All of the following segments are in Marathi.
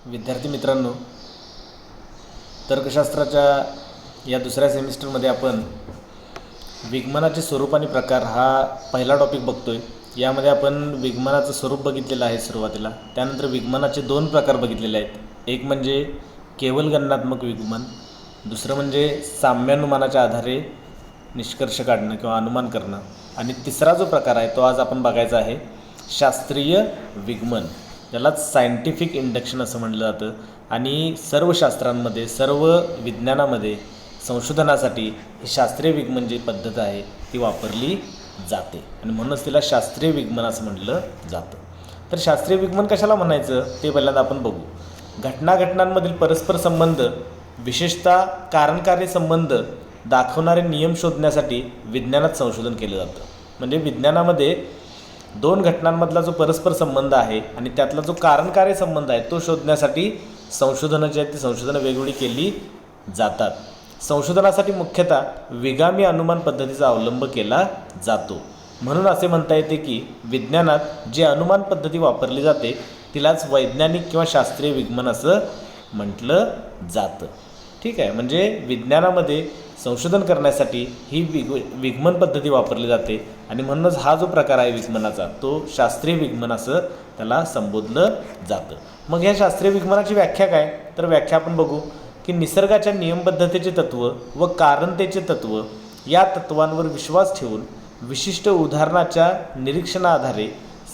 विद्यार्थी मित्रांनो, तर्कशास्त्राच्या या दुसऱ्या सेमिस्टरमध्ये आपण विगमनाचे स्वरूप आणि प्रकार हा पहिला टॉपिक बघतोय। यामध्ये आपण विगमनाचं स्वरूप बघितलेलं आहे सुरुवातीला। त्यानंतर विगमनाचे दोन प्रकार बघितलेले आहेत। एक म्हणजे केवल गणनात्मक विगमन, दुसरं म्हणजे साम्यानुमानाच्या आधारे निष्कर्ष काढणं किंवा अनुमान करणं, आणि तिसरा जो प्रकार आहे तो आज आपण बघायचा आहे शास्त्रीय विगमन, ज्यालाच सायंटिफिक इंडक्शन असं म्हटलं जातं। आणि सर्व शास्त्रांमध्ये, सर्व विज्ञानामध्ये संशोधनासाठी ही शास्त्रीय विगमन जी पद्धत आहे ती वापरली जाते, आणि म्हणूनच तिला शास्त्रीय विगमन असं म्हटलं जातं। तर शास्त्रीय विगमन कशाला म्हणायचं ते पहिल्यांदा आपण बघू। घटनांमधील परस्पर संबंध, विशेषतः कारणकार्य संबंध दाखवणारे नियम शोधण्यासाठी विज्ञानात संशोधन केलं जातं। म्हणजे विज्ञानामध्ये दोन घटनांमधला जो परस्पर संबंध आहे आणि त्यातला जो कारणकार्य संबंध आहे तो शोधण्यासाठी संशोधनं जी आहेत ती संशोधनं वेगवेगळी केली जातात। संशोधनासाठी मुख्यतः विगामी अनुमान पद्धतीचा अवलंब केला जातो। म्हणून असे म्हणता येते की विज्ञानात जी अनुमान पद्धती वापरली जाते तिलाच वैज्ञानिक किंवा शास्त्रीय विगमन असं म्हटलं जातं। ठीक आहे, म्हणजे विज्ञानामध्ये संशोधन करण्यासाठी ही विगमन पद्धती वापरली जाते, आणि म्हणूनच हा जो प्रकार आहे विगमनाचा तो शास्त्रीय विगमन असं त्याला संबोधलं जातं। मग ह्या शास्त्रीय विगमनाची व्याख्या काय, तर व्याख्या आपण बघू की निसर्गाच्या नियमबद्धतेचे तत्त्व व कारणतेचे तत्त्व या तत्त्वांवर विश्वास ठेवून विशिष्ट उदाहरणाच्या निरीक्षणाआधारे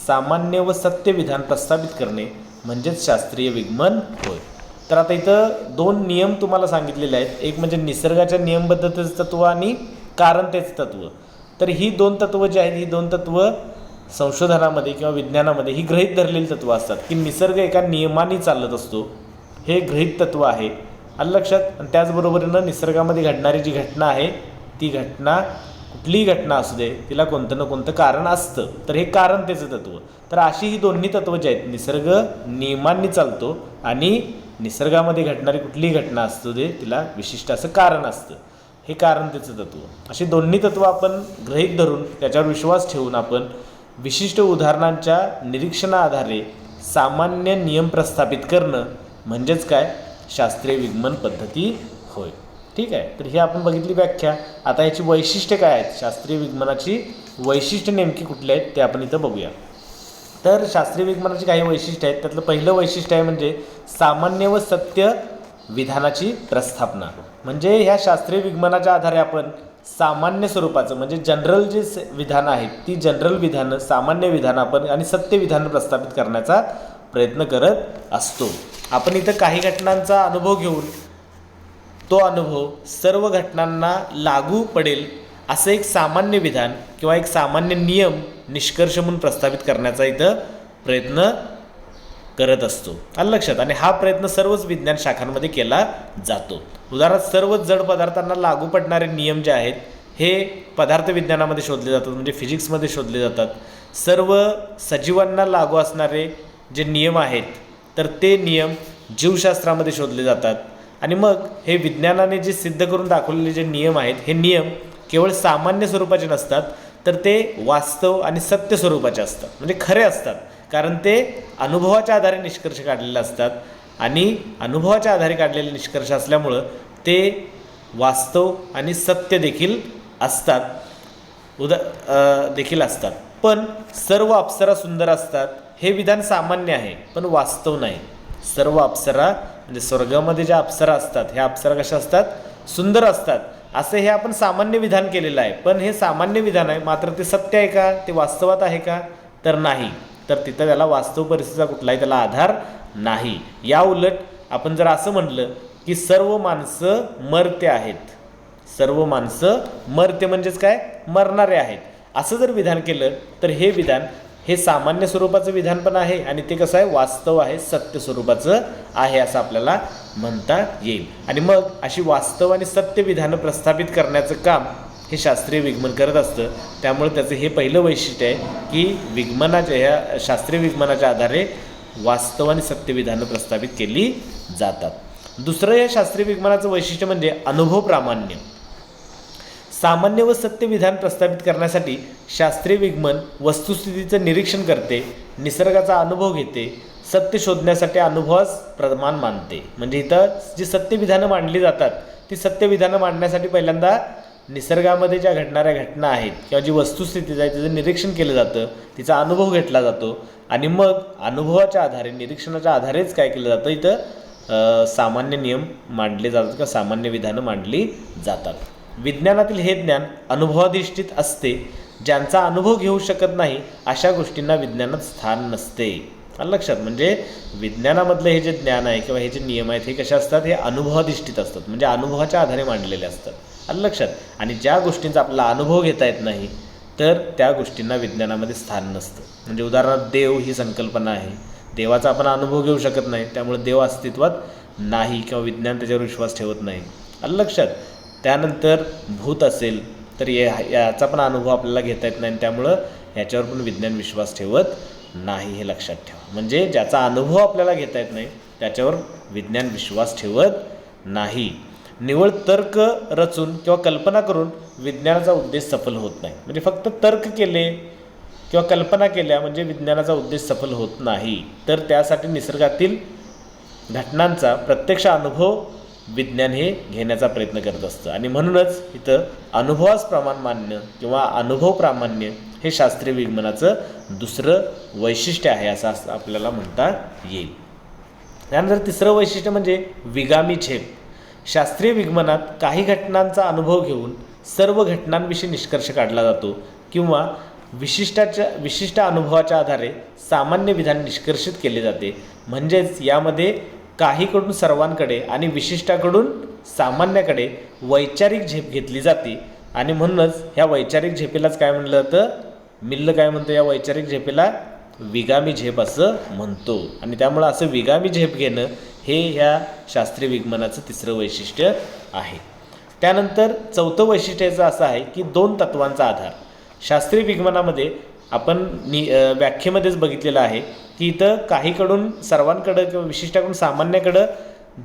सामान्य व सत्य विधान प्रस्थापित करणे म्हणजेच शास्त्रीय विगमन होय। तर आता इथं दोन नियम तुम्हाला सांगितलेले आहेत, एक म्हणजे निसर्गाच्या नियमबद्धतेचं तत्त्व आणि कारणतेचं तत्त्व। तर ही दोन तत्त्व जी आहेत, ही दोन तत्त्व संशोधनामध्ये किंवा विज्ञानामध्ये ही गृहीत धरलेली तत्त्व असतात की निसर्ग एका नियमाने चालत असतो, हे गृहीत तत्त्व आहे, आलं लक्षात। आणि त्याचबरोबरीनं निसर्गामध्ये घडणारी जी घटना आहे ती घटना, कुठलीही घटना असू दे, तिला कोणतं ना कोणतं कारण असतं, तर हे कारणतेचं तत्त्व। तर अशी ही दोन्ही तत्त्व जी आहेत, निसर्ग नियमांनी चालतो आणि निसर्गामध्ये घडणारी कुठलीही घटना असू दे तिला विशिष्ट असं कारण असतं, हे कारणतेचं तत्त्व। अशी दोन्ही तत्त्व आपण गृहीत धरून त्याच्यावर विश्वास ठेवून आपण विशिष्ट उदाहरणांच्या निरीक्षणाआधारे सामान्य नियम प्रस्थापित करणं म्हणजेच काय, शास्त्रीय विगमन पद्धती होय। ठीक आहे, तर ही आपण बघितली व्याख्या। आता याची वैशिष्ट्ये काय आहेत, शास्त्रीय विगमनाची वैशिष्ट्य नेमकी कुठली आहेत ते आपण इथं बघूया। तर शास्त्रीय विगमनाची काही वैशिष्ट्य आहेत, त्यातलं पहिलं वैशिष्ट्य आहे म्हणजे सामान्य व सत्य विधानाची प्रस्थापना। म्हणजे ह्या शास्त्रीय विगमनाच्या आधारे आपण सामान्य स्वरूपाचं म्हणजे जनरल जे विधानं आहेत ती जनरल विधानं, सामान्य विधानं आपण आणि सत्य विधानं प्रस्थापित करण्याचा प्रयत्न करत असतो। आपण इथं काही घटनांचा अनुभव घेऊन तो अनुभव सर्व घटनांना लागू पडेल असं एक सामान्य विधान किंवा एक सामान्य नियम, निष्कर्ष म्हणून प्रस्थापित करण्याचा इथं प्रयत्न करत असतो, आलं लक्षात। आणि हा प्रयत्न सर्वच विज्ञान शाखांमध्ये केला जातो। उदाहरणार्थ सर्व जड पदार्थांना लागू पडणारे नियम जे आहेत हे पदार्थ विज्ञानामध्ये शोधले जातात, म्हणजे फिजिक्समध्ये शोधले जातात। सर्व सजीवांना लागू असणारे जे नियम आहेत तर ते नियम जीवशास्त्रामध्ये शोधले जातात। आणि मग हे विज्ञानाने जे सिद्ध करून दाखवलेले जे नियम आहेत हे नियम केवळ सामान्य स्वरूपाचे नसतात, तर ते वास्तव आणि सत्य स्वरूपाचे असतात, म्हणजे खरे असतात, कारण ते अनुभवाच्या आधारे निष्कर्ष काढलेले असतात, आणि अनुभवाच्या आधारे काढलेले निष्कर्ष असल्यामुळं ते वास्तव आणि सत्य देखील असतात, देखील असतात। पण सर्व अप्सरा सुंदर असतात हे विधान सामान्य आहे पण वास्तव नाही। सर्व अप्सरा म्हणजे स्वर्गामध्ये ज्या अप्सरा असतात ह्या अप्सरा कशा असतात, सुंदर असतात, असे हे आपण सामान्य विधान केलेलं आहे, पण हे सामान्य विधान आहे, मात्र ते सत्य आहे का, ते वास्तवात आहे का, तर नाही। तर तिथं त्याला वास्तव परिस्थितीचा कुठलाही त्याला आधार नाही। या उलट आपण जर असं म्हटलं की सर्व माणसं मरते आहेत, सर्व माणसं मरते म्हणजेच काय, मरणारे आहेत, असं जर विधान केलं तर हे विधान हे सामान्य स्वरूपाचं विधान पण आहे आणि ते कसं आहे, वास्तव आहे, सत्य स्वरूपाचं आहे असं आपल्याला म्हणता येईल। आणि मग अशी वास्तव आणि सत्य विधानं प्रस्थापित करण्याचं काम हे शास्त्रीय विगमन करत असतं। त्यामुळे त्याचं हे पहिलं वैशिष्ट्य आहे की विगमनाच्या ह्या शास्त्रीय विगमनाच्या आधारे वास्तव आणि सत्य विधानं प्रस्थापित केली जातात। दुसरं या शास्त्रीय विगमनाचं वैशिष्ट्य म्हणजे अनुभव प्रामाण्य। सामान्य व सत्य विधान प्रस्थापित करण्यासाठी शास्त्रीय विगमन वस्तुस्थितीचं निरीक्षण करते, निसर्गाचा अनुभव घेते, सत्य शोधण्यासाठी अनुभवास प्रमाण मानते. म्हणजे इथं जी सत्यविधानं मांडली जातात ती सत्यविधानं मांडण्यासाठी पहिल्यांदा निसर्गामध्ये ज्या घडणाऱ्या घटना आहेत किंवा जी वस्तुस्थिती आहे तिचं निरीक्षण केलं जातं, तिचा अनुभव घेतला जातो आणि मग अनुभवाच्या आधारे निरीक्षणाच्या आधारेच काय केलं जातं, इथं सामान्य नियम मांडले जातात किंवा सामान्य विधानं मांडली जातात. विज्ञानातील हे ज्ञान अनुभवाधिष्ठित असते. ज्यांचा अनुभव घेऊ शकत नाही अशा गोष्टींना विज्ञानात स्थान नसते. लक्षात, म्हणजे विज्ञानामधलं हे जे ज्ञान आहे किंवा हे जे नियम आहेत हे कसे असतात, हे अनुभवाधिष्ठित असतात, म्हणजे अनुभवाच्या आधारे मांडलेले असतात. लक्षात. आणि ज्या गोष्टींचा आपला अनुभव घेता येत नाही तर त्या गोष्टींना विज्ञानामध्ये स्थान नसतं. म्हणजे उदाहरणार्थ देव ही संकल्पना आहे, देवाचा आपण अनुभव घेऊ शकत नाही, त्यामुळे देव अस्तित्वात नाही किंवा विज्ञान त्याच्यावर विश्वास ठेवत नाही. लक्षात. त्यानंतर भूत असेल तर याचा पण अनुभव आपल्याला घेता येत नाही, त्यामुळं याच्यावर पण विज्ञान विश्वास ठेवत नाही, हे लक्षात ठेवा. म्हणजे ज्याचा अनुभव आपल्याला घेता येत नाही त्याच्यावर विज्ञान विश्वास ठेवत नाही. निव्वळ तर्क रचून किंवा कल्पना करून विज्ञानाचा उद्देश सफल होत नाही. म्हणजे फक्त तर्क केले किंवा कल्पना केल्या म्हणजे विज्ञानाचा उद्देश सफल होत नाही. तर त्यासाठी निसर्गातील घटनांचा प्रत्यक्ष अनुभव विज्ञान हे घेण्याचा प्रयत्न करत असतं. आणि म्हणूनच इथं अनुभवास प्रमाण मान्य किंवा अनुभव प्रामाण्य हे शास्त्रीय विज्ञानाचं दुसरं वैशिष्ट्य आहे असं आपल्याला म्हणता येईल. त्यानंतर तिसरं वैशिष्ट्य म्हणजे विगामी झेप. शास्त्रीय विज्ञानात काही घटनांचा अनुभव घेऊन सर्व घटनांविषयी निष्कर्ष काढला जातो किंवा विशिष्ट अनुभवाच्या आधारे सामान्य विधान निष्कर्षित केले जाते. म्हणजेच यामध्ये काहीकडून सर्वांकडे आणि विशिष्टाकडून सामान्याकडे वैचारिक झेप घेतली जाते. आणि म्हणूनच ह्या वैचारिक झेपेलाच काय म्हणलं जातं, मिल्ल काय म्हणतो, या वैचारिक झेपेला विगामी झेप असं म्हणतो. आणि त्यामुळं असं विगामी झेप घेणं हे ह्या शास्त्रीय विज्ञानाचं तिसरं वैशिष्ट्य आहे. त्यानंतर चौथं वैशिष्ट्याचं असं आहे की 2 तत्वांचा आधार. शास्त्रीय विज्ञानामध्ये आपण व्याख्येमध्येच बघितलेलं आहे की इथं काहीकडून सर्वांकडं किंवा विशिष्टाकडून सामान्याकडं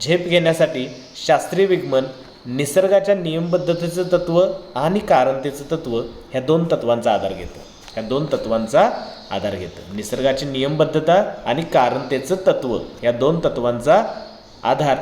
झेप घेण्यासाठी शास्त्रीय विज्ञान निसर्गाच्या नियमबद्धतेचं तत्त्व आणि कारणतेचं तत्त्व ह्या 2 तत्वांचा आधार घेतं. ह्या 2 तत्वांचा आधार घेतं. निसर्गाची नियमबद्धता आणि कारणतेचं तत्त्व या 2 तत्वांचा आधार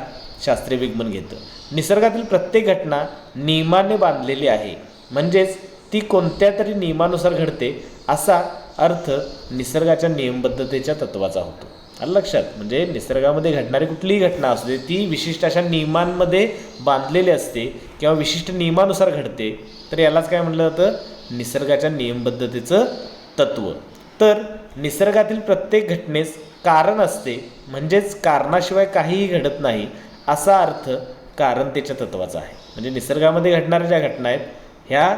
शास्त्रीय विज्ञान घेतं. निसर्गातील प्रत्येक घटना नियमाने बांधलेली आहे, म्हणजेच ती कोणत्या तरी नियमानुसार घडते असा अर्थ निसर्गाच्या नियमबद्धतेच्या तत्वाचा होतो. लक्षात. म्हणजे निसर्गामध्ये घडणारी कुठलीही घटना असू दे ती विशिष्ट अशा नियमांमध्ये बांधलेली असते किंवा विशिष्ट नियमानुसार घडते, तर यालाच काय म्हटलं जातं, निसर्गाच्या नियमबद्धतेचं तत्त्व. तर निसर्गातील प्रत्येक घटनेस कारण असते, म्हणजेच कारणाशिवाय काहीही घडत नाही असा अर्थ कारणतेच्या तत्वाचा आहे. म्हणजे निसर्गामध्ये घडणाऱ्या ज्या घटना आहेत ह्या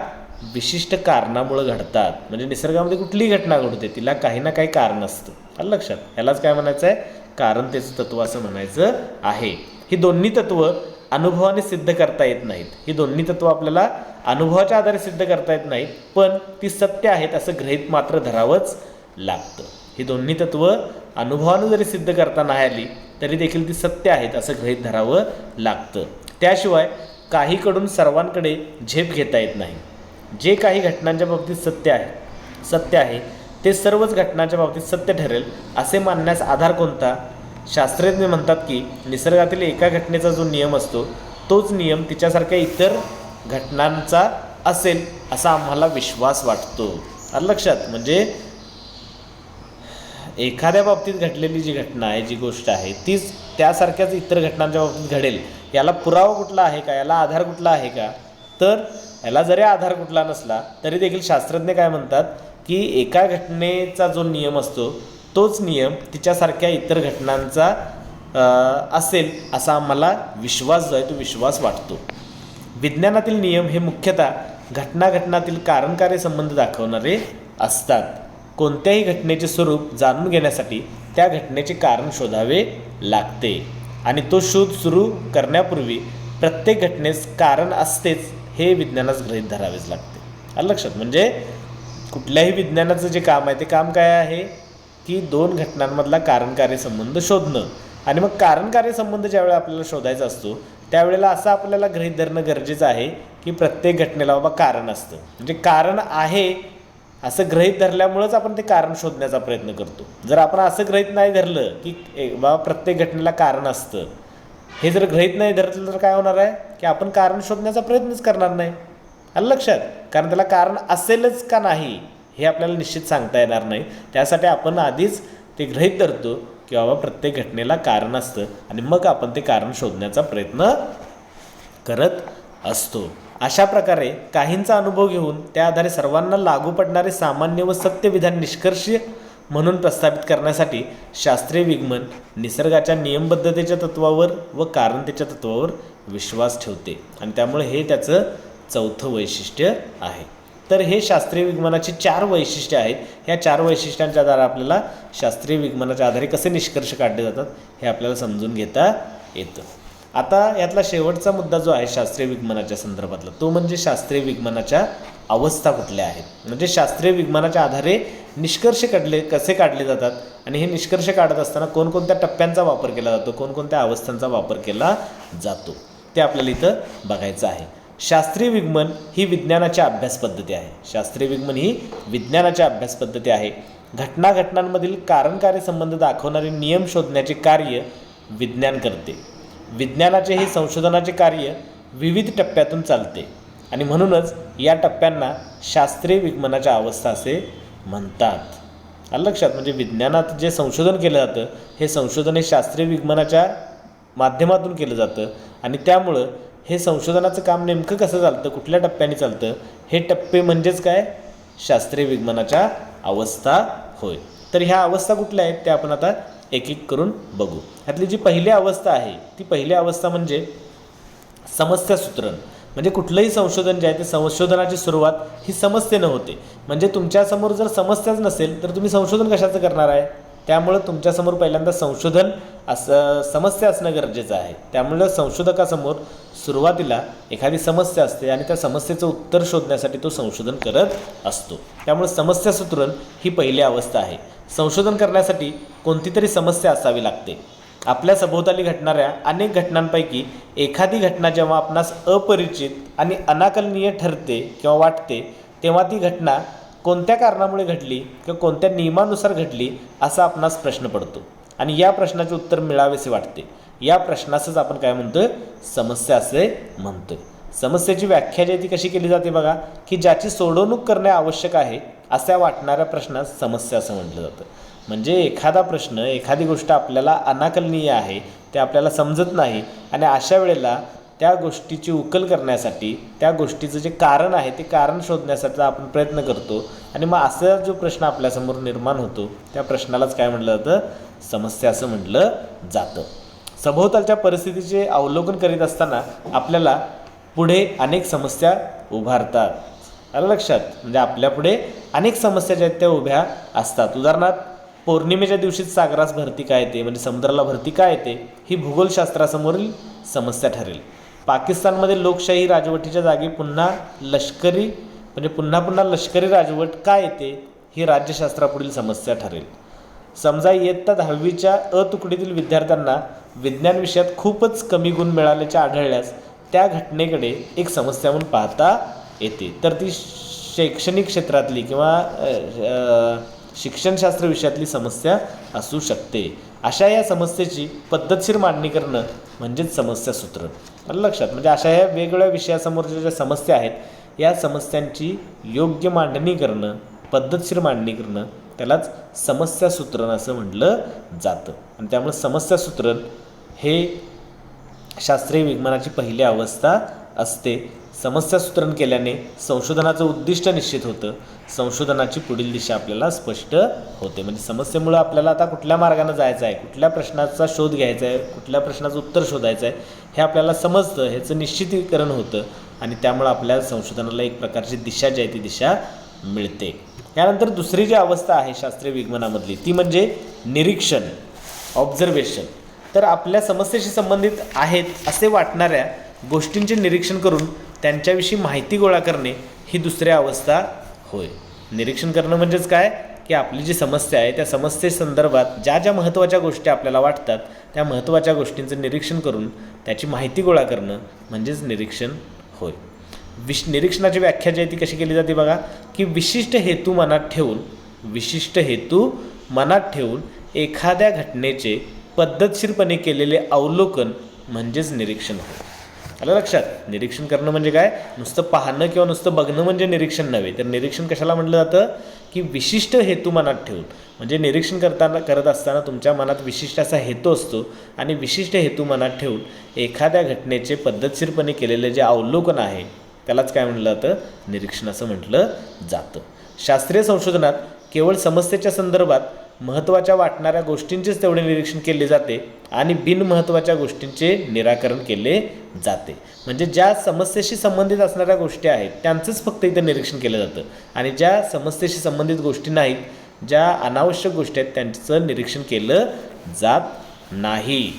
विशिष्ट कारणामुळं घडतात. म्हणजे निसर्गामध्ये कुठलीही घटना घडते तिला काही ना काही कारण असतं. आलं लक्षात. ह्यालाच काय म्हणायचं आहे, कारणतेचं तत्त्व असं म्हणायचं आहे. ही दोन्ही तत्त्व अनुभवाने सिद्ध करता येत नाहीत. ही दोन्ही तत्त्व आपल्याला अनुभवाच्या आधारे सिद्ध करता येत नाहीत, पण ती सत्य आहेत असं गृहीत मात्र धरावंच लागतं. ही दोन्ही तत्त्व अनुभवानं जरी सिद्ध करता नाही आली तरी देखील ती सत्य आहेत असं गृहीत धरावं लागतं. त्याशिवाय काहीकडून सर्वांकडे झेप घेता येत नाही. जे काही घटनांच्या बाबतीत सत्य आहे ते सर्वच घटनांच्या बाबतीत सत्य ठरेल असे मानण्यास आधार कोणता? शास्त्रज्ञ म्हणतात की निसर्गातील एका घटनेचा जो नियम असतो तोच नियम तिच्यासारख्या इतर घटनांचा असेल असा आम्हाला विश्वास वाटतो. आलं लक्षात. म्हणजे एखाद्या बाबतीत घडलेली जी घटना आहे, जी गोष्ट आहे तीच त्यासारख्याच इतर घटनांच्या बाबतीत घडेल, याला पुरावा कुठला आहे का, याला आधार कुठला आहे का? तर याला जरी आधार कुठला नसला तरी देखील शास्त्रज्ञ काय म्हणतात की एका घटनेचा जो नियम असतो तोच नियम तिच्यासारख्या इतर घटनांचा असेल असा आम्हाला विश्वास जो आहे तो विश्वास वाटतो. विज्ञानातील नियम हे मुख्यतः घटनातील कारणकार्य संबंध दाखवणारे असतात. कोणत्याही घटनेचे स्वरूप जाणून घेण्यासाठी त्या घटनेचे कारण शोधावे लागते आणि तो शोध सुरू करण्यापूर्वी प्रत्येक घटनेस कारण असतेच हे विज्ञानास गृहीत धरावेच लागते. आलं लक्षात. म्हणजे कुठल्याही विज्ञानाचं जे काम आहे ते काम काय आहे की 2 घटनांमधला कारणकार्य संबंध शोधणं. आणि मग कारणकार्य संबंध ज्यावेळेला आपल्याला शोधायचा असतो त्यावेळेला असं आपल्याला गृहीत धरणं गरजेचं आहे की प्रत्येक घटनेला बाबा कारण असतं. म्हणजे कारण आहे असं गृहीत धरल्यामुळंच आपण ते कारण शोधण्याचा प्रयत्न करतो. जर आपण असं गृहीत नाही धरलं की बाबा प्रत्येक घटनेला कारण असतं, हे जर गृहीत नाही धरलं तर काय होणार आहे की आपण कारण शोधण्याचा प्रयत्नच करणार नाही. आलं लक्षात? कारण त्याला कारण असेलच का नाही हे आपल्याला निश्चित सांगता येणार नाही. त्यासाठी आपण आधीच ते गृहीत धरतो की बाबा प्रत्येक घटनेला कारण असतं आणि मग आपण ते कारण शोधण्याचा प्रयत्न करत असतो. अशा प्रकारे काहींचा अनुभव घेऊन त्या आधारे सर्वांना लागू पडणारे सामान्य व सत्य विधान निष्कर्ष म्हणून प्रस्थापित करण्यासाठी शास्त्रीय विगमन निसर्गाच्या नियमबद्धतेच्या तत्वावर व कारणतेच्या तत्वावर विश्वास ठेवते आणि त्यामुळे हे त्याचं चौथं वैशिष्ट्य आहे. तर हे शास्त्रीय विगमनाची 4 वैशिष्ट्ये आहेत. ह्या 4 वैशिष्ट्यांच्या आधारे आपल्याला शास्त्रीय विगमनाच्या आधारे कसे निष्कर्ष काढले जातात हे आपल्याला समजून घेता येतं. आता यातला शेवटचा मुद्दा जो आहे शास्त्रीय विगमनाच्या संदर्भातला, तो म्हणजे शास्त्रीय विगमनाच्या अवस्था कुठल्या आहेत. म्हणजे शास्त्रीय विगमनाच्या आधारे निष्कर्ष कसे काढले जातात आणि हे निष्कर्ष काढत असताना कोणकोणत्या टप्प्यांचा वापर केला जातो, कोणकोणत्या अवस्थांचा वापर केला जातो ते आपल्याला इथं बघायचं आहे. शास्त्रीय विगमन ही विज्ञानाची अभ्यास पद्धती आहे. शास्त्रीय विगमन ही विज्ञानाची अभ्यास पद्धती आहे. घटनांमधील कार्यकारी संबंध दाखवणारे नियम शोधण्याचे कार्य विज्ञान करते. विज्ञानाचे हे संशोधनाचे कार्य विविध टप्प्यातून चालते आणि म्हणूनच या टप्प्यांना शास्त्रीय विगमनाच्या अवस्था असे म्हणतात. आलं लक्षात? म्हणजे विज्ञानात जे संशोधन केलं जातं हे संशोधन हे शास्त्रीय विगमनाच्या माध्यमातून केलं जातं आणि त्यामुळं हे संशोधनाचं काम नेमकं कसं चालतं, कुठल्या टप्प्याने चालतं, हे टप्पे म्हणजेच काय, शास्त्रीय विगमनाच्या अवस्था होय. तर ह्या अवस्था कुठल्या आहेत त्या आपण आता एक एक करून बघू. ह्यातली जी पहिली अवस्था आहे ती पहिली अवस्था म्हणजे समस्या सूत्रण. म्हणजे कुठलंही संशोधन जे आहे ते संशोधनाची सुरुवात ही समस्येनं होते. म्हणजे तुमच्यासमोर जर समस्याच नसेल तर तुम्ही संशोधन कशाचं करणार आहे. त्यामुळं तुमच्यासमोर पहिल्यांदा संशोधन समस्या असणं गरजेचं आहे. त्यामुळं संशोधकासमोर सुरुवातीला एखादी समस्या असते आणि त्या समस्येचं उत्तर शोधण्यासाठी तो संशोधन करत असतो. त्यामुळे समस्या सूत्रण ही पहिली अवस्था आहे. संशोधन करण्यासाठी कोणती तरी समस्या असावी लागते. आपल्या सभोवताली घडणाऱ्या अनेक घटनांपैकी एखादी घटना जेव्हा आपणास अपरिचित आणि अनाकलनीय ठरते किंवा वाटते तेव्हा ती घटना कोणत्या कारणामुळे घडली किंवा कोणत्या नियमानुसार घडली असा आपणास प्रश्न पडतो आणि या प्रश्नाचे उत्तर मिळावेसे वाटते. या प्रश्नासच आपण काय म्हणतोय, समस्या असे म्हणतोय. समस्येची व्याख्या जी ती कशी केली जाते बघा, की ज्याची सोडवणूक करणे आवश्यक आहे अशा वाटणाऱ्या प्रश्नास समस्या असं म्हटलं जातं. म्हणजे एखादा प्रश्न, एखादी गोष्ट आपल्याला अनाकलनीय आहे, ते आपल्याला समजत नाही आणि अशा वेळेला त्या गोष्टीची उकल करण्यासाठी, त्या गोष्टीचं जे कारण आहे ते कारण शोधण्यासाठी आपण प्रयत्न करतो आणि मग असा जो प्रश्न आपल्यासमोर निर्माण होतो त्या प्रश्नालाच काय म्हटलं जातं, समस्या असं म्हटलं जातं. सभोवतालच्या परिस्थितीचे अवलोकन करीत असताना आपल्याला पुढे अनेक समस्या उभारतात. आलं लक्षात? म्हणजे आपल्यापुढे अनेक समस्या ज्या आहेत त्या उभ्या असतात. उदाहरणार्थ पौर्णिमेच्या दिवशीच सागरास भरती काय येते, म्हणजे समुद्राला भरती काय येते, ही भूगोलशास्त्रासमोरील समस्या ठरेल. पाकिस्तानमध्ये लोकशाही राजवटीच्या जागी पुन्हा लष्करी राजवट काय येते, ही राज्यशास्त्रापुढील समस्या ठरेल. समजा इयत्ता 10वीच्या अ तुकडीतील विद्यार्थ्यांना विज्ञान विषयात खूपच कमी गुण मिळाल्याचे आढळल्यास त्या घटनेकडे एक समस्या म्हणून पाहता येते. तर ती शैक्षणिक क्षेत्रातली किंवा शिक्षणशास्त्र विषयातली समस्या असू शकते. अशा या समस्येची पद्धतशीर मांडणी करणं म्हणजेच समस्या सूत्रण. आलं लक्षात? म्हणजे अशा या वेगवेगळ्या विषयासमोरच्या ज्या समस्या आहेत या समस्यांची योग्य मांडणी करणं, पद्धतशीर मांडणी करणं त्यालाच समस्या सूत्रण असं म्हटलं जातं. आणि त्यामुळे समस्या सूत्रण हे शास्त्रीय विगमनाची पहिली अवस्था असते. समस्या सूत्रण केल्याने संशोधनाचं उद्दिष्ट निश्चित होतं, संशोधनाची पुढील दिशा आपल्याला स्पष्ट होते. म्हणजे समस्येमुळं आपल्याला आता कुठल्या मार्गाने जायचं आहे, कुठल्या प्रश्नाचा शोध घ्यायचा आहे, कुठल्या प्रश्नाचं उत्तर शोधायचं आहे हे आपल्याला समजतं, ह्याचं निश्चितीकरण होतं आणि त्यामुळं आपल्या संशोधनाला एक प्रकारची दिशा जी आहे ती दिशा मिळते. यानंतर दुसरी जी अवस्था आहे शास्त्रीय विगमनामधली ती म्हणजे निरीक्षण, ऑब्झर्वेशन. तर आपल्या समस्येशी संबंधित आहेत असे वाटणाऱ्या गोष्टींचे निरीक्षण करून त्यांच्याविषयी माहिती गोळा करणे ही दुसरी अवस्था होय. निरीक्षण करणं म्हणजेच काय, की आपली जी समस्या आहे त्या समस्येसंदर्भात ज्या ज्या महत्त्वाच्या गोष्टी आपल्याला वाटतात त्या महत्त्वाच्या गोष्टींचं निरीक्षण करून त्याची माहिती गोळा करणं म्हणजेच निरीक्षण होय. निरीक्षणाची व्याख्या जी आहे ती कशी केली जाते बघा, की विशिष्ट हेतू मनात ठेवून एखाद्या घटनेचे पद्धतशीरपणे केलेले अवलोकन म्हणजेच निरीक्षण होय. आलं लक्षात? निरीक्षण करणं म्हणजे काय? नुसतं पाहणं किंवा नुसतं बघणं म्हणजे निरीक्षण नव्हे. तर निरीक्षण कशाला म्हटलं जातं, की विशिष्ट हेतू मनात ठेवून, म्हणजे निरीक्षण करत असताना तुमच्या मनात विशिष्ट असा हेतू असतो आणि विशिष्ट हेतू मनात ठेवून एखाद्या घटनेचे पद्धतशीरपणे केलेले जे अवलोकन आहे त्यालाच काय म्हटलं जातं? निरीक्षण असं म्हटलं जातं. शास्त्रीय संशोधनात केवळ समस्येच्या संदर्भात महत्त्वाच्या वाटणाऱ्या गोष्टींचेच तेवढे निरीक्षण केले जाते आणि बिनमहत्त्वाच्या गोष्टींचे निराकरण केले जाते. म्हणजे ज्या समस्येशी संबंधित असणाऱ्या गोष्टी आहेत त्यांचंच फक्त इथं निरीक्षण केलं जातं आणि ज्या समस्येशी संबंधित गोष्टी नाहीत, ज्या अनावश्यक गोष्टी आहेत त्यांचं निरीक्षण केलं जात नाही.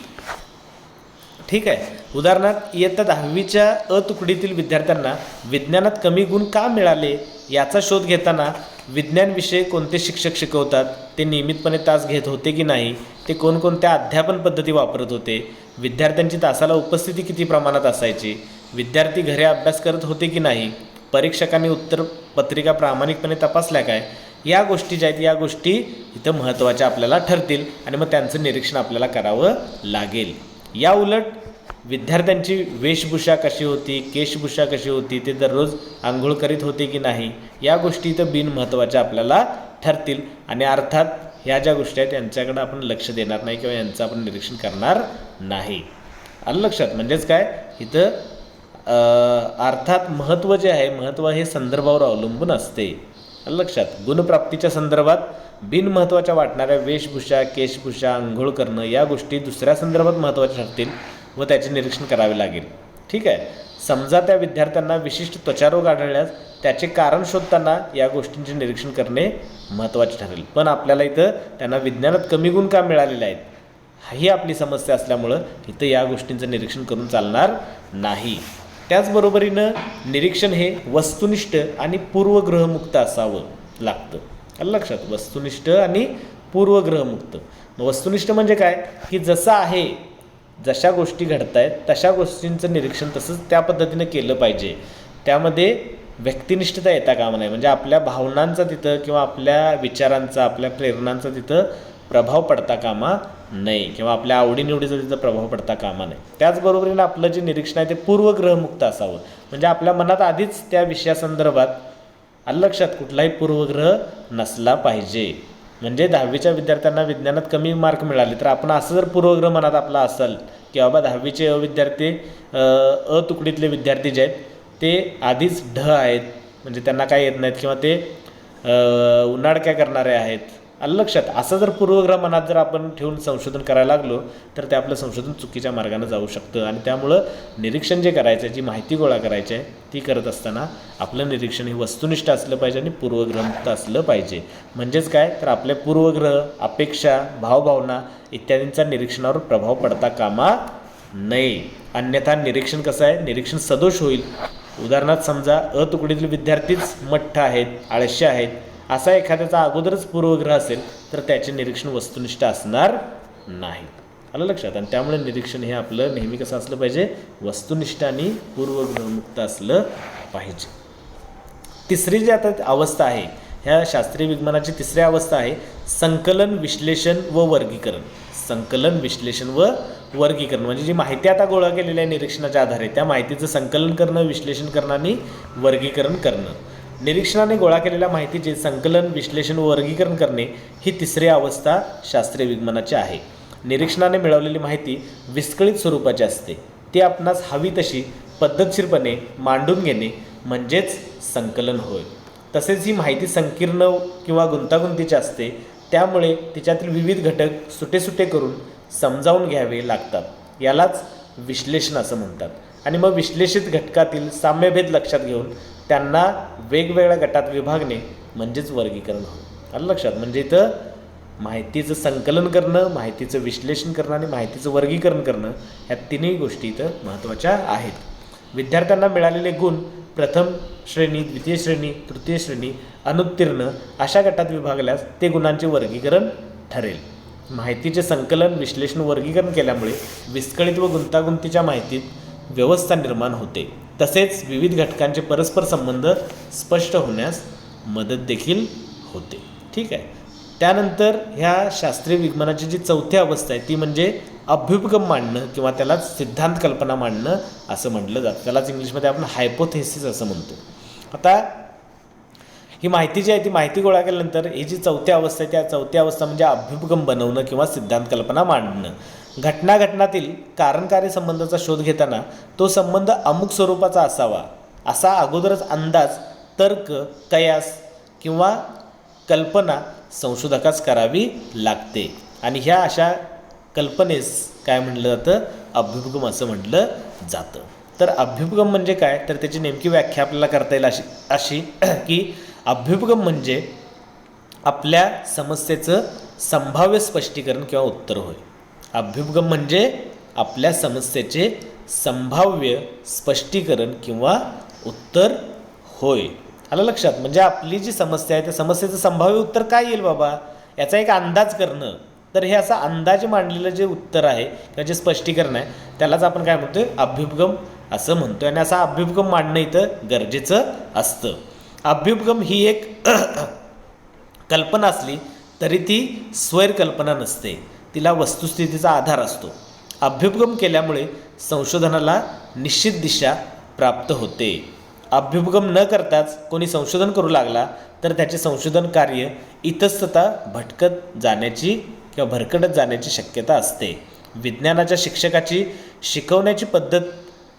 ठीक आहे. उदाहरणार्थ इयत्ता 10वीच्या अ तुकडीतील विद्यार्थ्यांना विज्ञानात कमी गुण का मिळाले याचा शोध घेताना विज्ञान विषय कोणते शिक्षक शिकवतात, ते नियमितपणे तास घेत होते की नाही, ते कोणकोणत्या अध्यापन पद्धती वापरत होते, विद्यार्थ्यांची तासाला उपस्थिती किती प्रमाणात असायची, विद्यार्थी घरी अभ्यास करत होते की नाही, परीक्षकांनी उत्तरपत्रिका प्रामाणिकपणे तपासल्या काय, या गोष्टी ज्या आहेत या गोष्टी इथं महत्त्वाच्या आपल्याला ठरतील आणि मग त्यांचं निरीक्षण आपल्याला करावं लागेल. या उलट विद्यार्थ्यांची वेशभूषा कशी होती, केशभूषा कशी होती, ते दररोज आंघोळ करीत होते की नाही, या गोष्टी इथं बिनमहत्त्वाच्या आपल्याला ठरतील आणि अर्थात ह्या ज्या गोष्टी आहेत यांच्याकडं आपण लक्ष देणार नाही किंवा यांचं आपण निरीक्षण करणार नाही. आलं लक्षात? म्हणजेच काय इथं अर्थात महत्त्व जे आहे, महत्त्व हे संदर्भावर अवलंबून असते. आलं लक्षात? गुणप्राप्तीच्या संदर्भात बिनमहत्त्वाच्या वाटणाऱ्या वेशभूषा, केशभूषा, आंघोळ करणं या गोष्टी दुसऱ्या संदर्भात महत्त्वाच्या ठरतील व त्याचे निरीक्षण करावे लागेल. ठीक आहे. समजा त्या विद्यार्थ्यांना विशिष्ट त्वचारोग आढळल्यास त्याचे कारण शोधताना या गोष्टींचे निरीक्षण करणे महत्त्वाचे ठरेल. पण आपल्याला इथं त्यांना विज्ञानात कमी गुण का मिळालेले आहेत ही आपली समस्या असल्यामुळं इथं या गोष्टींचं निरीक्षण करून चालणार नाही. त्याचबरोबरीनं निरीक्षण हे वस्तुनिष्ठ आणि पूर्वग्रहमुक्त असावं लागतं. आलं लक्षात? वस्तुनिष्ठ आणि पूर्वग्रहमुक्त. वस्तुनिष्ठ म्हणजे काय, की जसं आहे, जशा गोष्टी घडत आहेत तशा गोष्टींचं निरीक्षण तसंच त्या पद्धतीनं केलं पाहिजे. त्यामध्ये व्यक्तिनिष्ठता येता कामा नये, म्हणजे आपल्या भावनांचा तिथं किंवा आपल्या विचारांचा, आपल्या प्रेरणांचा तिथं प्रभाव पडता कामा नये किंवा आपल्या आवडीनिवडीचा तिथं प्रभाव पडता कामा नये. त्याचबरोबरीनं आपलं जे निरीक्षण आहे ते पूर्वग्रहमुक्त असावं, म्हणजे आपल्या मनात आधीच त्या विषयासंदर्भात आलं लक्षात कुठलाही पूर्वग्रह नसला पाहिजे. म्हणजे 10वीच्या विद्यार्थ्यांना विज्ञानात कमी मार्क मिळाले तर आपण असं जर पूर्वग्रह मनात आपला असेल की बाबा 10वीचे विद्यार्थी अ तुकडीतले विद्यार्थी जे आहेत ते आधीच ढ आहेत, म्हणजे त्यांना काय येत नाहीत किंवा ते उन्हाळक्या करणारे आहेत. आलं लक्षात? असं जर पूर्वग्रह मनात जर आपण ठेवून संशोधन करायला लागलो तर ते आपलं संशोधन चुकीच्या मार्गाने जाऊ शकतं आणि त्यामुळं निरीक्षण जे करायचं आहे, जी माहिती गोळा करायची आहे ती करत असताना आपलं निरीक्षण हे वस्तुनिष्ठ असलं पाहिजे आणि पूर्वग्रहमुक्त असलं पाहिजे. म्हणजेच काय तर आपल्या पूर्वग्रह, अपेक्षा, भावभावना इत्यादींचा निरीक्षणावर प्रभाव पडता कामा नये. अन्यथा निरीक्षण कसं आहे, निरीक्षण सदोष होईल. उदाहरणार्थ समजा अ तुकडीतील विद्यार्थीच मठ्ठ आहेत, आळशी आहेत, असा एखाद्याचा अगोदरच पूर्वग्रह असेल तर त्याचे निरीक्षण वस्तुनिष्ठ असणार नाही. आलं लक्षात? आणि त्यामुळे निरीक्षण हे आपलं नेहमी कसं असलं पाहिजे, वस्तुनिष्ठ आणि पूर्वग्रहमुक्त असलं पाहिजे. तिसरी जी आता अवस्था आहे, ह्या शास्त्रीय विज्ञानाची तिसरी अवस्था आहे संकलन, विश्लेषण व वर्गीकरण. संकलन, विश्लेषण व वर्गीकरण म्हणजे जी माहिती आता गोळा केलेली आहे निरीक्षणाच्या आधारे त्या माहितीचं संकलन करणं, विश्लेषण करणं आणि वर्गीकरण करणं. निरीक्षणाने गोळा केलेल्या माहितीचे संकलन, विश्लेषण व वर्गीकरण करणे ही तिसरी अवस्था शास्त्रीय विज्ञानाची आहे. निरीक्षणाने मिळवलेली माहिती विस्कळीत स्वरूपाची असते. ती आपणास हवी तशी पद्धतशीरपणे मांडून घेणे म्हणजेच संकलन होय. तसेच ही माहिती संकीर्ण किंवा गुंतागुंतीची असते, त्यामुळे तिच्यातील विविध घटक सुटे करून समजावून घ्यावे लागतात. यालाच विश्लेषण असं म्हणतात. आणि मग विश्लेषित घटकातील साम्यभेद लक्षात घेऊन त्यांना वेगवेगळ्या गटात विभागणे म्हणजेच वर्गीकरण होय. आलं लक्षात? म्हणजे इथं माहितीचं संकलन करणं, माहितीचं विश्लेषण करणं आणि माहितीचं वर्गीकरण करणं ह्या तिन्ही गोष्टी इथं महत्त्वाच्या आहेत. विद्यार्थ्यांना मिळालेले गुण प्रथम श्रेणी, द्वितीय श्रेणी, तृतीय श्रेणी, अनुत्तीर्ण अशा गटात विभागल्यास ते गुणांचे वर्गीकरण ठरेल. माहितीचे संकलन, विश्लेषण, वर्गीकरण केल्यामुळे विस्कळीत व गुंतागुंतीच्या माहितीत व्यवस्था निर्माण होते. तसेच विविध घटकांचे परस्पर संबंध स्पष्ट होण्यास मदत देखील होते. ठीक आहे. त्यानंतर ह्या शास्त्रीय विज्ञानाची जी चौथी अवस्था आहे ती म्हणजे अभ्युपगम मांडणं किंवा त्यालाच सिद्धांत कल्पना मांडणं असं म्हटलं जातं. त्यालाच इंग्लिशमध्ये आपण हायपोथेसिस असं म्हणतो. आता ही माहिती जी आहे ती माहिती गोळा केल्यानंतर ही जी चौथी अवस्था आहे त्या चौथी अवस्था म्हणजे अभ्युपगम बनवणं किंवा सिद्धांत कल्पना मांडणं. घटनाघटनातील कार्यकारी संबंधाचा शोध घेताना तो संबंध अमुक स्वरूपाचा असावा असा अगोदरच अंदाज, तर्क, कयास किंवा कल्पना संशोधकास करावी लागते आणि ह्या अशा कल्पनेस काय म्हटलं जातं? अभ्युपगम असं म्हटलं जातं. तर अभ्युपगम म्हणजे काय? तर त्याची नेमकी व्याख्या आपल्याला करता येईल अशी की अभ्युपगम म्हणजे आपल्या समस्येचं संभाव्य स्पष्टीकरण किंवा उत्तर होय. अभ्युपगम म्हणजे आपल्या समस्येचे संभाव्य स्पष्टीकरण किंवा उत्तर होय. आलं लक्षात? म्हणजे आपली जी समस्या आहे त्या समस्येचं संभाव्य उत्तर काय येईल बाबा याचा एक अंदाज करणं. तर हे असं अंदाजे मांडलेलं जे उत्तर आहे किंवा जे स्पष्टीकरण आहे त्यालाच आपण काय म्हणतोय? अभ्युपगम असं म्हणतोय. आणि असा अभ्युपगम मांडणं इथं गरजेचं असतं. अभ्युपगम ही एक कल्पना असली तरी ती स्वैर कल्पना नसते, तिला वस्तुस्थितीचा आधार असतो. अभ्युपगम केल्यामुळे संशोधनाला निश्चित दिशा प्राप्त होते. अभ्युपगम न करताच कोणी संशोधन करू लागला तर त्याचे संशोधन कार्य इतस्ततः भटकत जाण्याची किंवा भरकटत जाण्याची शक्यता असते. विज्ञानाच्या शिक्षकाची शिकवण्याची पद्धत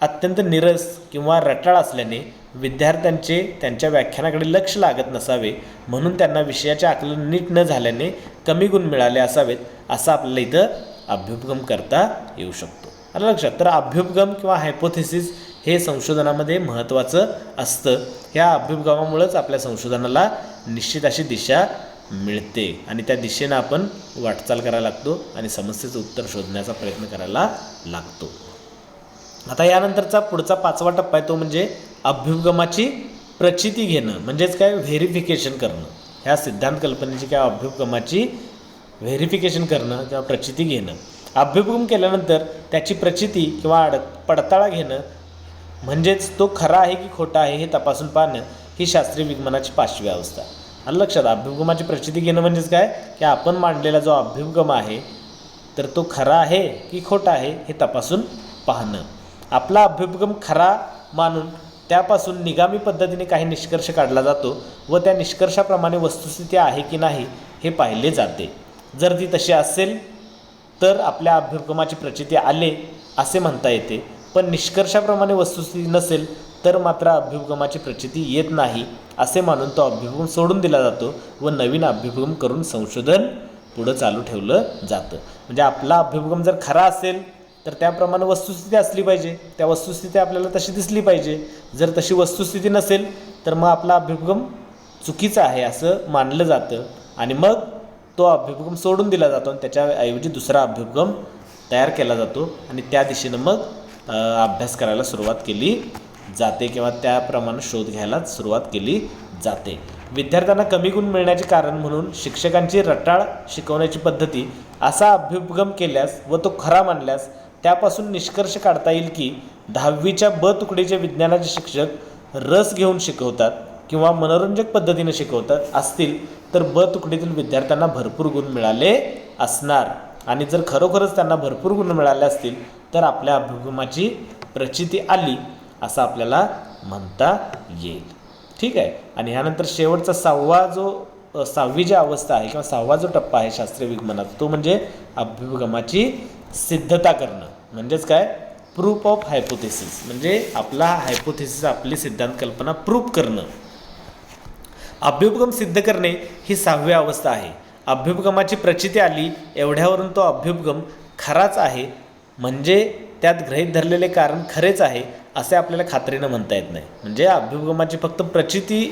अत्यंत निरस किंवा रटाळ असल्याने विद्यार्थ्यांचे त्यांच्या व्याख्यानाकडे लक्ष लागत नसावे, म्हणून त्यांना विषयाचे आकलन नीट न झाल्याने कमी गुण मिळाले असावेत असं आपल्याला इथं अभ्युपगम करता येऊ शकतो. आलं लक्षात? तर अभ्युपगम किंवा हायपोथेसिस हे संशोधनामध्ये महत्त्वाचं असतं. ह्या अभ्युपगमामुळंच आपल्या संशोधनाला निश्चित अशी दिशा मिळते आणि त्या दिशेनं आपण वाटचाल करायला लागतो आणि समस्येचं उत्तर शोधण्याचा प्रयत्न करायला लागतो. आता यानंतरचा पुढचा 5वा टप्पा आहे तो म्हणजे अभ्युपगमाची प्रचिती घेणं. म्हणजेच काय? व्हेरिफिकेशन करणं. ह्या सिद्धांत कल्पनेची किंवा अभ्युपगमाची व्हेरिफिकेशन करणं किंवा प्रचिती घेणं. अभ्युपगम केल्यानंतर त्याची प्रचिती किंवा पडताळा घेणं म्हणजेच तो खरा आहे की खोटा आहे हे तपासून पाहणं ही शास्त्रीय विज्ञानाची 5वी अवस्था. आणि लक्षात, अभ्युपगमाची प्रचिती घेणं म्हणजेच काय? की आपण मांडलेला जो अभ्युपगम आहे तर तो खरा आहे की खोटा आहे हे तपासून पाहणं. आपला अभ्युपगम खरा मानून त्यापासून निगामी पद्धतीने काही निष्कर्ष काढला जातो व त्या निष्कर्षाप्रमाणे वस्तुस्थिती आहे की नाही हे पाहिले जाते. जर ती तशी असेल तर आपल्या अभ्युपगमाची प्रचिती आले असे म्हणता येते, पण निष्कर्षाप्रमाणे वस्तुस्थिती नसेल तर मात्र अभ्युपगमाची प्रचिती येत नाही असे मानून तो अभ्युपगम सोडून दिला जातो व नवीन अभ्युपगम करून संशोधन पुढं चालू ठेवलं जातं. म्हणजे आपला अभ्युपगम जर खरा असेल तर त्याप्रमाणे वस्तुस्थिती असली पाहिजे, त्या वस्तुस्थिती आपल्याला तशी दिसली पाहिजे. जर तशी वस्तुस्थिती नसेल तर मग आपला अभ्युपगम चुकीचा आहे असं मानलं जातं आणि मग तो अभ्युपगम सोडून दिला जातो आणि त्याच्याऐवजी दुसरा अभ्युपगम तयार केला जातो आणि त्या दिशेनं मग अभ्यास करायला सुरुवात केली जाते किंवा त्याप्रमाणे शोध घ्यायला सुरुवात केली जाते. विद्यार्थ्यांना कमी गुण मिळण्याचे कारण म्हणून शिक्षकांची रटाळ शिकवण्याची पद्धती असा अभ्युपगम केल्यास व तो खरा मानल्यास त्यापासून निष्कर्ष काढता येईल की 10वीच्या ब तुकडीचे विज्ञानाचे शिक्षक रस घेऊन शिकवतात किंवा मनोरंजक पद्धतीने शिकवतात असतील तर ब तुकडीतील विद्यार्थ्यांना भरपूर गुण मिळाले असणार. आणि जर खरोखरच त्यांना भरपूर गुण मिळाले असतील तर आपल्या अभ्युपगमाची प्रचिती आली असं आपल्याला म्हणता येईल. ठीक आहे. आणि ह्यानंतर शेवटचा 6वी जी अवस्था आहे किंवा 6वा जो टप्पा आहे शास्त्रीय विज्ञानाचा तो म्हणजे अभ्युपगमाची सिद्धता करणं. म्हणजेच काय? Proof of hypothesis. म्हणजे आपला हायपोथेसिस, आपली सिद्धांत कल्पना प्रूफ करणं. अभ्युपगम सिद्ध करणे ही 6वी अवस्था आहे. अभ्युपगमाची प्रचिती आली एवढ्यावरून तो अभ्युपगम खराच आहे म्हणजे त्यात गृहीत धरलेले कारण खरेच आहे असे आपल्याला खात्रीनं म्हणता येत नाही. म्हणजे अभ्युपगमाची फक्त प्रचिती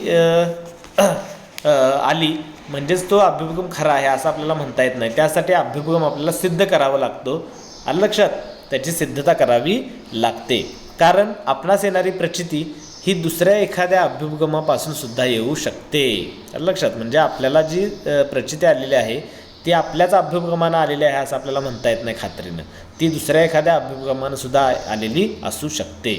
आली म्हणजेच तो अभ्युपगम खरा आहे असं आपल्याला म्हणता येत नाही. त्यासाठी अभ्युपगम आपल्याला सिद्ध करावा लागतो. आलं लक्षात? त्याची सिद्धता करावी लागते. कारण आपणास येणारी प्रचिती ही दुसऱ्या एखाद्या अभ्युपगमापासून सुद्धा येऊ शकते. आलं लक्षात? म्हणजे आपल्याला जी प्रचिती आलेली आहे ती आपल्याच अभ्युपगमानं आलेली आहे असं आपल्याला म्हणता येत नाही खात्रीनं. ती दुसऱ्या एखाद्या अभ्युपगमानं सुद्धा आलेली असू शकते.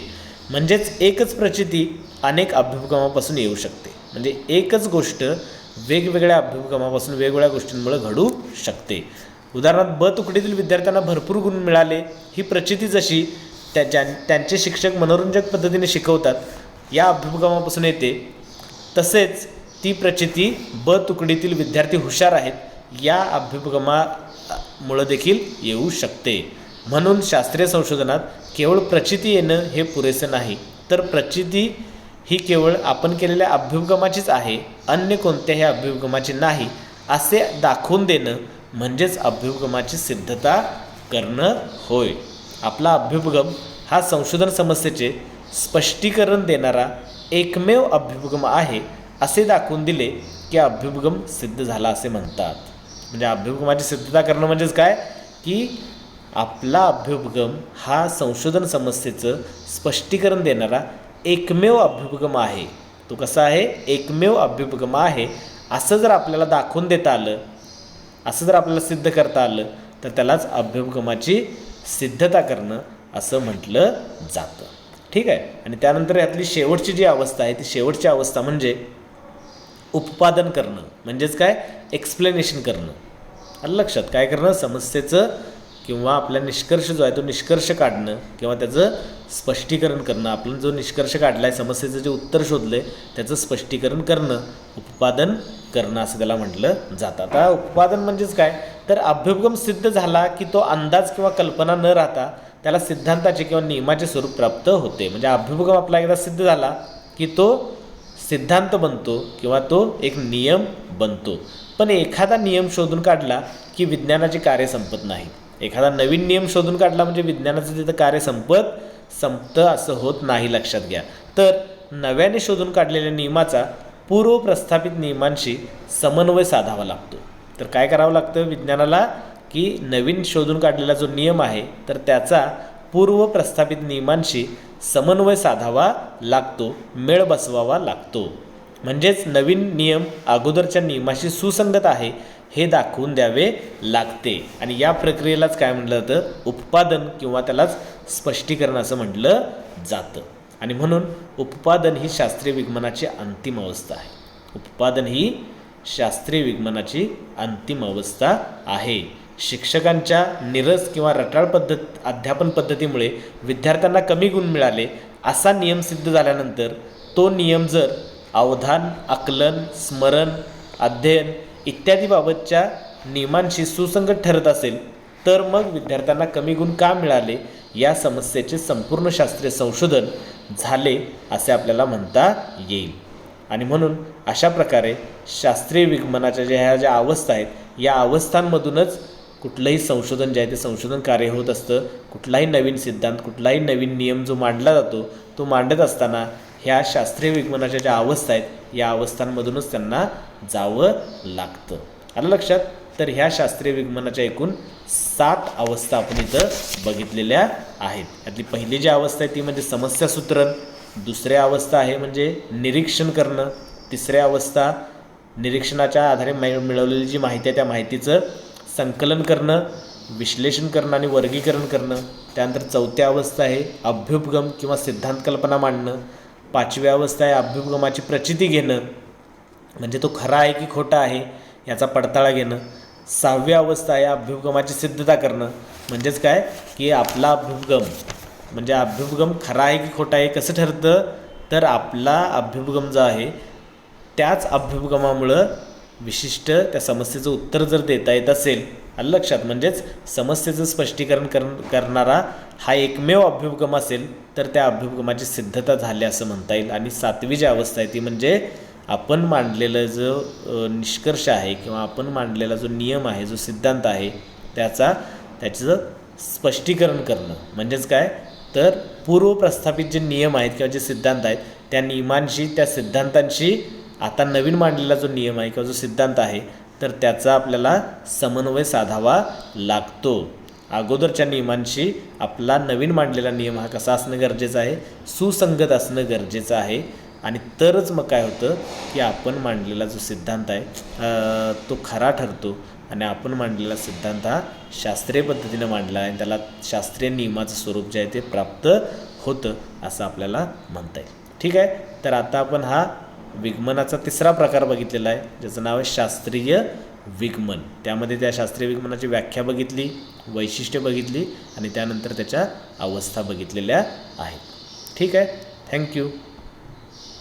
म्हणजेच एकच प्रचिती अनेक अभ्युपगमापासून येऊ शकते. म्हणजे एकच गोष्ट वेगवेगळ्या अभ्युपगमापासून वेगवेगळ्या गोष्टींमुळे घडू शकते. उदाहरणार्थ ब तुकडीतील विद्यार्थ्यांना भरपूर गुण मिळाले ही प्रचिती जशी त्यांचे शिक्षक मनोरंजक पद्धतीने शिकवतात या अभ्युपगमापासून येते, तसेच ती प्रचिती ब तुकडीतील विद्यार्थी हुशार आहेत या अभ्युपगमामुळे देखील येऊ शकते. म्हणून शास्त्रीय संशोधनात केवळ प्रचिती येणं हे पुरेसे नाही, तर प्रचिती ही केवळ आपण केलेल्या अभ्युपगमाचीच आहे, अन्य कोणत्याही अभ्युपगमाची नाही असे दाखवून देणं म्हणजेच अभ्युपगमाची सिद्धता करणं होय. आपला अभ्युपगम हा संशोधन समस्येचे स्पष्टीकरण देणारा एकमेव अभ्युपगम आहे असे दाखवून दिले की अभ्युपगम सिद्ध झाला असे म्हणतात. म्हणजे अभ्युपगमाची सिद्धता करणं म्हणजेच काय की आपला अभ्युपगम हा संशोधन समस्येचं स्पष्टीकरण देणारा एकमेव अभ्युपगम आहे. तो कसा आहे? एकमेव अभ्युपगम आहे असं जर आपल्याला दाखवून देता आलं, असं जर आपल्याला सिद्ध करता आलं तर त्यालाच अभ्युपगमाची सिद्धता करणं असं म्हटलं जातं. ठीक आहे. आणि त्यानंतर यातली शेवटची जी अवस्था आहे ती शेवटची अवस्था म्हणजे उपपादन करणं. म्हणजेच काय? एक्सप्लेनेशन करणं. आलं लक्षात? काय करणं? समस्येचं किंवा आपला निष्कर्ष जो आहे तो निष्कर्ष काढणं किंवा त्याचं स्पष्टीकरण करणं. आपण जो निष्कर्ष काढला आहे, समस्येचं जे उत्तर शोधलं आहे त्याचं स्पष्टीकरण करणं, उपपादन करणं असं त्याला म्हटलं जातं. आता उपपादन म्हणजेच काय? तर अभ्युपगम सिद्ध झाला की तो अंदाज किंवा कल्पना न राहता त्याला सिद्धांताचे किंवा नियमाचे स्वरूप प्राप्त होते. म्हणजे अभ्युपगम आपला एकदा सिद्ध झाला की तो सिद्धांत बनतो किंवा तो एक नियम बनतो. पण एखादा नियम शोधून काढला की विज्ञानाचे कार्य संपत नाही. एखादा नवीन नियम शोधून काढला म्हणजे विज्ञानाचं तिथं कार्य संपतं असं होत नाही. लक्षात घ्या. तर नव्याने शोधून काढलेल्या नियमाचा पूर्व प्रस्थापित नियमांशी समन्वय साधावा लागतो. तर काय करावं लागतं विज्ञानाला की नवीन शोधून काढलेला जो नियम आहे तर त्याचा पूर्व प्रस्थापित नियमांशी समन्वय साधावा लागतो, मेळ बसवावा लागतो. म्हणजेच नवीन नियम अगोदरच्या नियमाशी सुसंगत आहे हे दाखवून द्यावे लागते. आणि या प्रक्रियेलाच काय म्हटलं जातं? उपपादन किंवा त्यालाच स्पष्टीकरण असं म्हटलं जातं. आणि म्हणून उपपादन ही शास्त्रीय विज्ञानाची अंतिम अवस्था आहे. उपपादन ही शास्त्रीय विज्ञानाची अंतिम अवस्था आहे. शिक्षकांच्या निरस किंवा रटाळ अध्यापन पद्धतीमुळे विद्यार्थ्यांना कमी गुण मिळाले असा नियम सिद्ध झाल्यानंतर तो नियम जर अवधान, आकलन, स्मरण, अध्ययन इत्यादी बाबतच्या नियमांशी सुसंगत ठरत असेल तर मग विद्यार्थ्यांना कमी गुण का मिळाले या समस्येचे संपूर्ण शास्त्रीय संशोधन झाले असे आपल्याला म्हणता येईल. आणि म्हणून अशा प्रकारे शास्त्रीय विज्ञानाच्या ह्या अवस्था आहेत या अवस्थांमधूनच कुठलंही संशोधन जे आहे ते संशोधन कार्य होत असतं. कुठलाही नवीन सिद्धांत, कुठलाही नवीन नियम जो मांडला जातो तो मांडत असताना ह्या शास्त्रीय विज्ञानाच्या ज्या अवस्था आहेत या अवस्थांमधूनच त्यांना जावं लागतं. आलं लक्षात? तर ह्या शास्त्रीय विज्ञानाच्या एकूण 7 अवस्था आपण इथं बघितलेल्या आहेत. यातली पहिली जी अवस्था आहे ती म्हणजे समस्या सूत्रण, दुसऱ्या अवस्था आहे म्हणजे निरीक्षण करणं, तिसऱ्या अवस्था निरीक्षणाच्या आधारे मिळवलेली जी माहिती आहे त्या माहितीचं संकलन करणं, विश्लेषण करणं आणि वर्गीकरण करणं. त्यानंतर चौथ्या अवस्था आहे अभ्युपगम किंवा सिद्धांत कल्पना मांडणं. पाचवी अवस्था आहे अभ्युपगमाची प्रचिती घेणं, म्हणजे तो खरा आहे की खोटा आहे याचा पडताळा घेणं. सहावी अवस्था आहे अभ्युपगमाची सिद्धता करणं, म्हणजेच काय की आपला अभ्युपगम म्हणजे अभ्युपगम खरा आहे की खोटा आहे कसं ठरतं? तर आपला अभ्युपगम जो आहे त्याच अभ्युपगमामुळं विशिष्ट त्या समस्येचं उत्तर जर देता येत असेल, आलं लक्षात? म्हणजेच समस्येचं स्पष्टीकरण करणारा हा एकमेव अभ्युपगम असेल तर त्या अभ्युपगमाची सिद्धता झाली असं म्हणता येईल. आणि सातवी जी अवस्था आहे ती म्हणजे आपण मांडलेलं जो निष्कर्ष आहे किंवा आपण मांडलेला जो नियम आहे, जो सिद्धांत आहे त्याचं स्पष्टीकरण करणं. म्हणजेच काय? तर पूर्व प्रस्थापित जे नियम आहेत किंवा जे सिद्धांत आहेत त्या नियमांशी, त्या सिद्धांतांशी आता नवीन मांडलेला जो नियम आहे किंवा जो सिद्धांत आहे तर त्याचा आपल्याला समन्वय साधावा लागतो. अगोदरच्या नियमांशी आपला नवीन मांडलेला नियम हा कसा असणं गरजेचं आहे? सुसंगत असणं गरजेचं आहे. आणि तरच मग काय होतं की आपण मांडलेला जो सिद्धांत आहे तो खरा ठरतो आणि आपण मांडलेला सिद्धांत हा शास्त्रीय पद्धतीनं मांडला आहे आणि त्याला शास्त्रीय नियमाचं स्वरूप जे आहे ते प्राप्त होतं असं आपल्याला म्हणता येईल. ठीक आहे. तर आता आपण हा विगमनाचा तिसरा प्रकार बघितलेला आहे, ज्याचं नाव आहे शास्त्रीय विगमन. त्यामध्ये त्या शास्त्रीय विगमनाची व्याख्या बघितली, वैशिष्ट्ये बघितली आणि त्यानंतर त्याच्या अवस्था बघितलेल्या आहेत. ठीक आहे. थँक्यू.